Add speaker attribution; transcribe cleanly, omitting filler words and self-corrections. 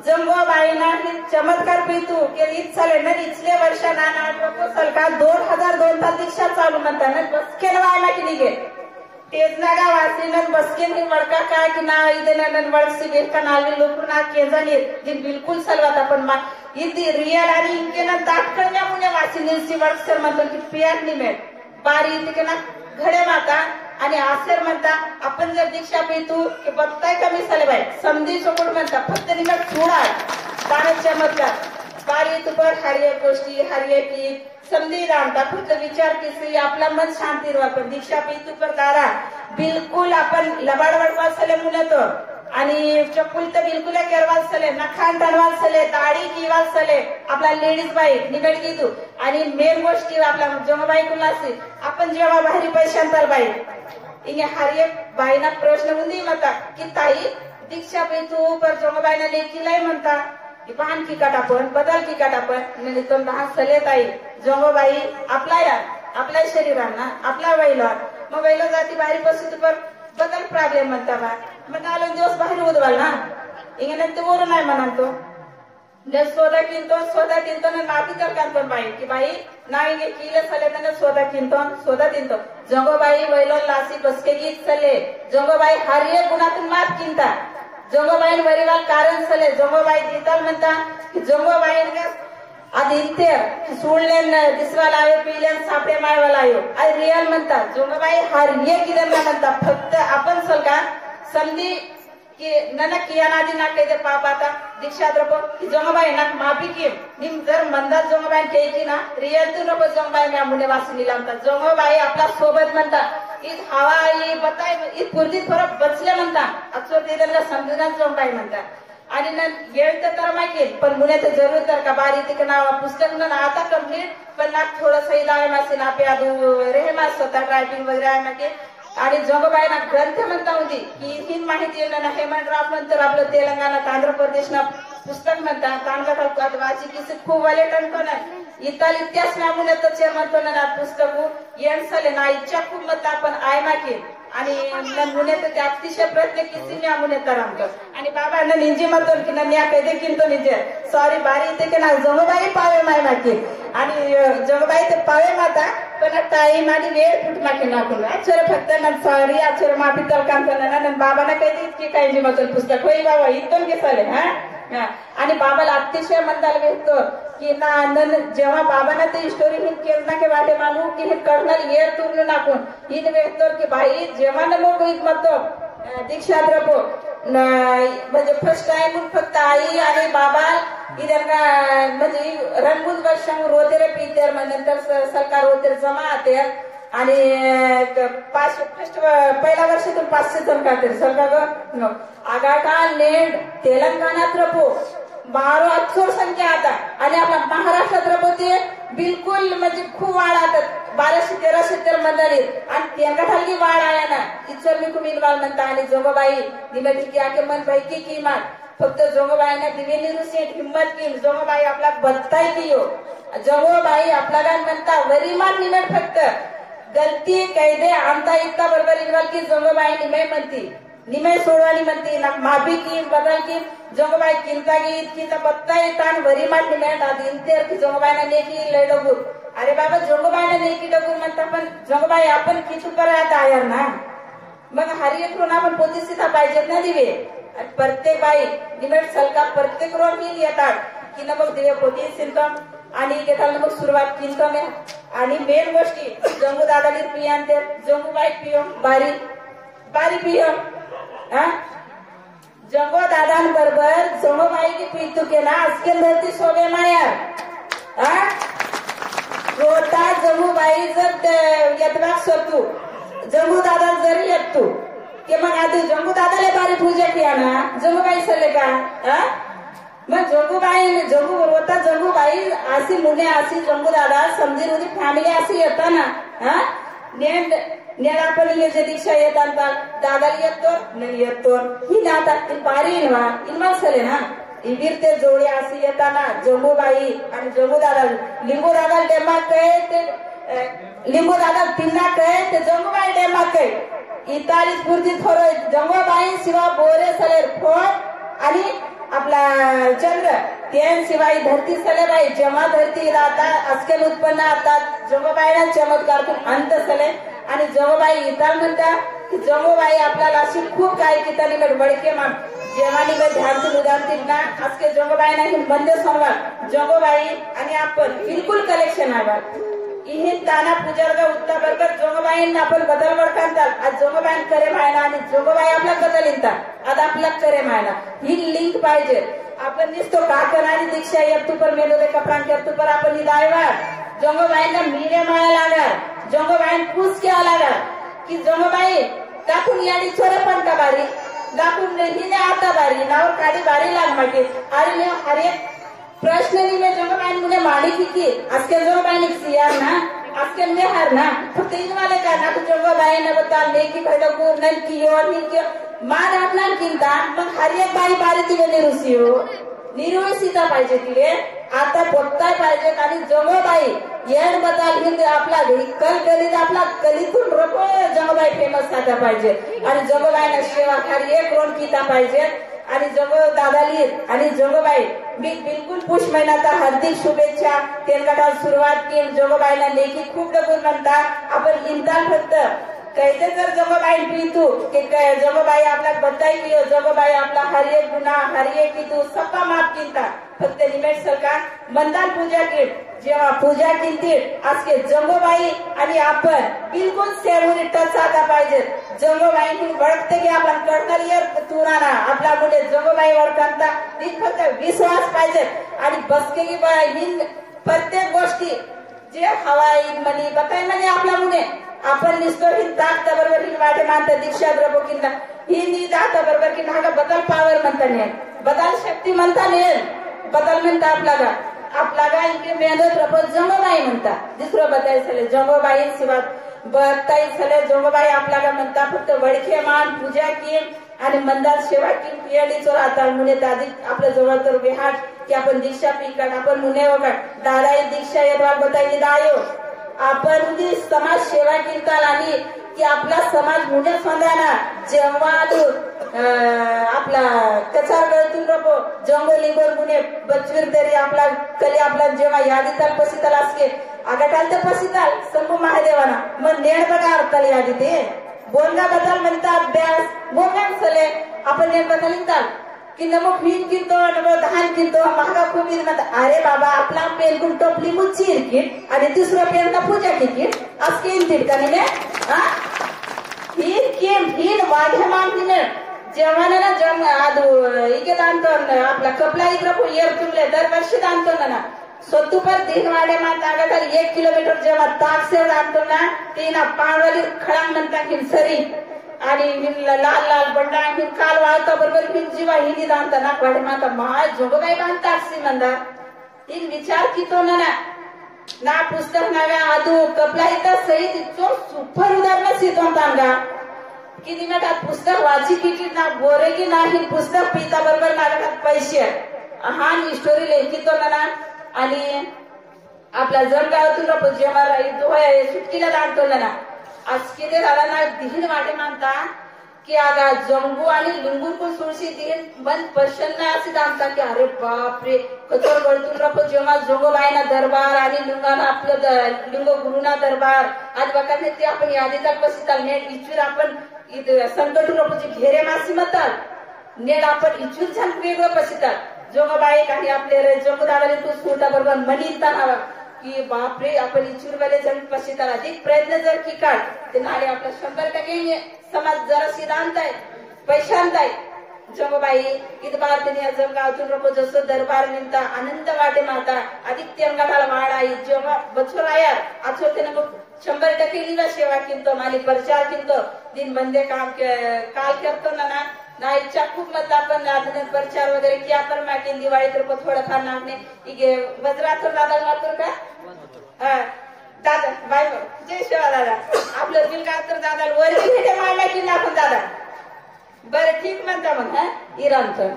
Speaker 1: जंगोबाई ना चमत्कार पितू के इचले न इचले वर्ष ना सलका 2002 दीक्षा चालू म्हणता ना बसकेन वायला की निगे तेज नागा वासीन बसकेन ही वडका काय की ना इदे नन वडसी बेल का नाली लोकना केजनी दिन बिलकुल सलवात आपण मा इदी रियल आणि इनके ना दाखकण्या मुने वासीन सी वडसर म्हणतो की पियार निमेट बारी इथे ना घडे माता आणि आसर म्हणता आपण जर दीक्षा पितू की बघताय कमी साले बाई समधी सोकड म्हणता फक्त निमक थोडा दान चमत्कार बारी तुपर हरिय गोष्टी हरिय की समधी दानता फक्त विचार किसी आपला मन शांती रवा पण दीक्षा पितू पर दारा बिलकुल आपण लबाडवड वाचले मुलं तो आणि चप्पल तर बिलकुल केरवाल सले नखान टणवाल सले दाढी किवाल सले आपला लेडीज बाई निगड घेतो आणि मेन गोष्टी आपला जंगबाई कुलासी आपण जेव्हा बाहेरी पैशांतर बाई इने हर एक बाईना प्रश्न मुंदी मता की ताई दीक्षा पितू पर जंगबाईना लेखीलाय म्हणता पान की काटापण बदल की काटापण म्हणजे तो दहा सले ताई जंगबाई आपल्या शरीरांना आपला बैला मग बैला जाती बाहेरी पसू पर बदल प्रॉब्लेम म्हणता बा मग 4 दिवस बाहेर उदवाल ना इंगे ते वरून नाही म्हणतो स्वतः किंतो ना नाती तर कांतन बाई की बाई ना इंगे किले सले तने स्वतः किंतो जंगोबाई वैलो लासी बसके गीत सले जंगोबाई हर एक गुणातून मात किंता जंगोबाई वरीवाल कारण सले जंगोबाई दिताल म्हणता की जंगोबाई आधी इंतेर सोडलेन दिसवाला आयो पिलेन सापडे मायवाला आयो आई रियल म्हणतात जंगोबाई हर एक किदन म्हणता फक्त आपण सलका समधी की नन किया नादी ना कहते पाप आता दीक्षा द्रपो की जंगबाई ना माफी की निम जर मंदात जंगबाई के की ना रियल तू नको जंगबाई मैं मुने वासनी लामता जंगबाई आपला सोबत म्हणता ईद हवा आई बताय ईद पुरती थोडा बचले म्हणता अक्षर तेदला समजून जंगबाई म्हणता आणि न येळ तर माहिती पण मुने तर जरूर तर का बारी ते नाव पुस्तक न आता कंप्लीट पण ना थोडं सही लावे मासे ना पे आदू रेहमा स्वतः टायपिंग वगैरे आहे ना आणि जंगबाई ना ग्रंथ म्हणता होती की ही माहिती ना हेमंतराव नंतर आपलं तेलंगणा आंध्र प्रदेश ना पुस्तक म्हणता तांडा वाची किसी खूप वाले टणको ना इताल इतिहास ना मुने तो चेमंतो ना पुस्तकू येणसले ना इच्छा खूप मत आपण आय माके आणि मुने तर अतिशय प्रयत्न किसी ने मुने तरंतो आणि बाबा न निजी मतोल की न न्या कदे किंतो निजे सॉरी बारी इथे के ना जंगबाई पावे माय माके आणि जंगबाई ते पावे माता पण टाइम आणि वेळ फुट माके नाकून अक्षर फक्त न सॉरी अक्षर माफी तल काम करणार बाबा ना कधी की काही जी मतोल पुस्तक होई बाबा इथून घेतले हा आणि बाबाला अतिशय म्हणताल भेटतो की ना जेव्हा बाबांना ते स्टोरी हिन केलं ना के वाटे मानू की हे करणार येर तुरन नाकून हिन भेटतो की भाई जेव्हा न मग इत मतो दीक्षा द्रपो म्हणजे फर्स्ट टाइम फक्त आई आणि बाबा इधर का म्हणजे रंगून वर्ष रोतेरे पीतेर नंतर सरकार रोतेर जमा आते आणि पहिल्या वर्षातून 500 जण काढते सरकार आगाटा नेड तेलंगणात रपो 12 अक्षर संख्या आता आणि आपला महाराष्ट्रात रपो ते बिलकुल म्हणजे खूप वाढ आता 1200-1300 मंडळीत आणि त्यांना खाली वाढ आया ना इच्छर मी कुमिल वाल म्हणता आणि जंगबाई निमती की आके मन भाई की किंमत फक्त जंगबाई ना दिवेली रुसी हिम्मत की जंगबाई आपला बदताय कियो जंगबाई आपला गान म्हणता वरीमान निमत फक्त गलती कैदे आणता इतका बरोबर इन्वॉल्व की जंगबाई निमय म्हणती निमय सोडवानी म्हणती ना माफी की बदल की जंगबाई किंता की इतकी तर बत्ता येतान वरीमान निमय आधी इंतेर की जंगबाईना नेकी लडगुर अरे बाबा जंगबाईना नेकी डगुर म्हणता पण जंगबाई आपण किती पर्यंत आयर ना मग हर एक ऋण आपण पोतीस्थिता पाहिजेत ना दिवे प्रत्येक बाई निमट सलका प्रत्येक रोड मिल येतात की ना मग दिवे पोती सिंटम आणि घेताना मग सुरुवात किंतो मे आणि मेन गोष्टी जंगू दादाली पियांते जंगूबाई पियो बारी पियो जंगो दादान बरोबर जंगूबाई की पीतू के ना आजके धरती सोबे माया रोता जंगूबाई जर येतवाक सरतू जंगू दादा जरी येत तू की मग आधी जंगू दादाले बारी पूजा किया ना जंगूबाई सले का मग जंगू रोता जंगूबाई आसी मुने आसी जंगू दादा समजी होती फॅमिली आसी येता ना नेड आपण जे दीक्षा येतात दादाला येतो ही नाता बारी इन्वा सले ना इवीर ते जोडी अशी येताना जंगूबाई आणि जंगू दादा लिंबू दादा डेमा कहे ते लिंबू दादा तिन्ना कहे ते जंगूबाई डेमा कहे इताली स्फूर्ती थोरो जंगूबाई शिवा बोरे सलेर फोन आणि चंद्र त्याशिवाय धरती सले बाई जेव्हा धरती आता अस्केल उत्पन्न आता जगोबाईना चमत्कारातून अंत सले आणि जगोबाई इतर म्हणता की जगोबाई आपल्याला अशी खूप काही की निकट बडके मान जेव्हा निकट ध्यान उदाहरतील ना आजके जगोबाई नाही मंदिर सोनवार जगोबाई आणि आपण बिलकुल कलेक्शन आहे इहे ताना पूजरगा उत्ता बरोबर जोगबाईंना आपण बदल बडकांतात आज जोगबाईन करे मायना आणि जोगबाई आपला बदल इंतात आज आपला करे मायना ही लिंक पाहिजे आपण दिसतो काकण आणि दीक्षा येतो पर मेलो दे कपडां करतो पर आपण निदायवार जोगबाईंना मीरे माया लागार जोगबाईन पूस क्या लागार की जोगबाई दाखून यानी चोरे पण का बारी दाखून हिने आता बारी नावर काडी बारी लाग मागे आणि मी हरे प्रश्न नहीं में जोगबाईन मुझे माड़ी की आजकल जोगबाईन सियार ना आजकल में हर ना फक्त इन वाले का ना कुछ जोगबाईन बता ले की भैया को नल की और नहीं किया मार अपना किंता मग हर एक बाई बारी तिले निरुसियो निरुसिता पाहिजे तिले आता बोलताय पाहिजे आणि जोगबाई येड बदल हिंद आपला कल गलीत आपला गलीतून रोको जोगबाई फेमस झाला पाहिजे आणि जोगबाईना सेवा हर एक रोड किता पाहिजे आणि जगो दादाली आणि जगोबाई मी बिलकुल पुष महिन्याचा हार्दिक शुभेच्छा तेलगटात सुरुवात केली जगोबाईला लेखी खूप डबून म्हणता आपण इंताल फक्त कैसे जर जगोबाई पितू की जगोबाई आपला बताई कियो जगोबाई आपला हर एक गुन्हा हर एक पितू सबका माफ किंता फक्त निमेट सरकार मंदार पूजा केली जेव्हा पूजा केली आज के जगोबाई आणि आपण बिलकुल सेवून टच आता पाहिजे जगोबाई वळखते की आपण कडकरियर तुराना आपला मुले जगोबाई वळखता फक्त विश्वास पाहिजे आणि बसके की हिंद प्रत्येक गोष्टी जे हवाई मनी बताय म्हणजे आपला मुले आपण निसतो ही ताकद बरोबर ही वाटे मानता दीक्षा द्रबो किंवा ही नी दाता बरोबर की नागा बदल पावर म्हणता नाही बदल शक्ती म्हणता नाही बदल म्हणता आपला इनके मेहनत रपत जगोबाई म्हणता दुसरं बतायचं जगोबाई शिवाय बतायचं जगोबाई आपल्याला म्हणता फक्त वडखे मान पूजा की आणि मंदार सेवा की पियाडीचो राहता मुने दादी आपल्या जवळ तर बेहाट की आपण दीक्षा पिकाट आपण मुने वगैरे दादा दीक्षा यदवार बताई दायो आपण उदी समाज सेवा किंताल आणि की आपला समाज मुने संधाना जेव्हा आपला कचार गळतून रपो जंगलीवर मुने बचवीर तरी आपला कली आपला जेव्हा यादीताल पसिताल असके आगाटाल ते पसिताल संभू महादेवाना मग नेड बघा कली यादी ते बोलगा बदल म्हणता अभ्यास बोलगा चले आपण नेड बदल इंताल की नमो फीन किंतो नमो धान किंतो महागा खूप अरे बाबा आपला पेन कुन टोपली मुच्ची किट आणि दुसरं पेन का पूजा किट आज केन तिडकानी ने हिन वाढमान हिन जेवणाला जम आदू इके दांतो आपला कपला इकडं येर तुमले दरवर्षी दांतो ना सोतुपर दिन वाडे माता आगा 1 किलोमीटर जेव्हा ताक से दांतो ना तीना पाणवाली खळांग म्हणता की सरी आणि लाल लाल बंडा हिन काल वाळता बरोबर हिन जीवा हिनी दांता ना वाडे माता माय जोगबाई बांधता असी मंदा तीन विचार कितो ना पुस्तक नागा आदू कपला इथं सहित इतको सुपर उदाहरण सिद्धों तांगा की निमेट पुस्तक वाची किती ना बोरे की नाही पुस्तक पिता बरोबर नागा पैसे हा स्टोरी लिखितो ना आणि आपला जळगावातून जेव्हा सुटकीला दांडतो ना आज किती झाला ना दिहीन वाटे मानता की आगा जंगू आणि लुंगूर को सुळशी दिहीन मन प्रसन्न असे दांडता की अरे बापरे कचोर गळतून रपो जेव्हा जोगोबाईना दरबार आणि लुंगाना आपलं लिंगो गुरुना दरबार आज बघा ते आपण यादीत पसिताल नेट इचूर आपण संकटून रपोची घेरे मासी मताल नेट आपण इचूर छान वेगळं पसिताल जोगबाई काही आपले जोगदावाले तू सुरता बरोबर मनीता नावा की बापरे आपण इचूरवाले जण पसिताल अधिक प्रयत्न जर की काढ ते नाले आपला 100% समाज जरा सिद्धांताय पैशांताय जोगबाई इथं भारतीय जळगावातून रपो जसं दरबार निमता आनंद वाटे माता अधिक तेंगाला वाढ आई जेव्हा बचोर आयार आचो त्यानं 100% निवा सेवा किंतो माली प्रचार किंतो दिन बंदे काम काल करतो ना ना इच्छा खूप मत आपण आधुनिक प्रचार वगैरे किया पर मागे दिवाळी तर थोडं फार नागने इगे वज्रात दादा मात्र का दादा बाय जय शिवा दादा आपलं बिल का तर दादा वर भेटे मारला की आपण दादा बरं ठीक म्हणता मग हा इराणचं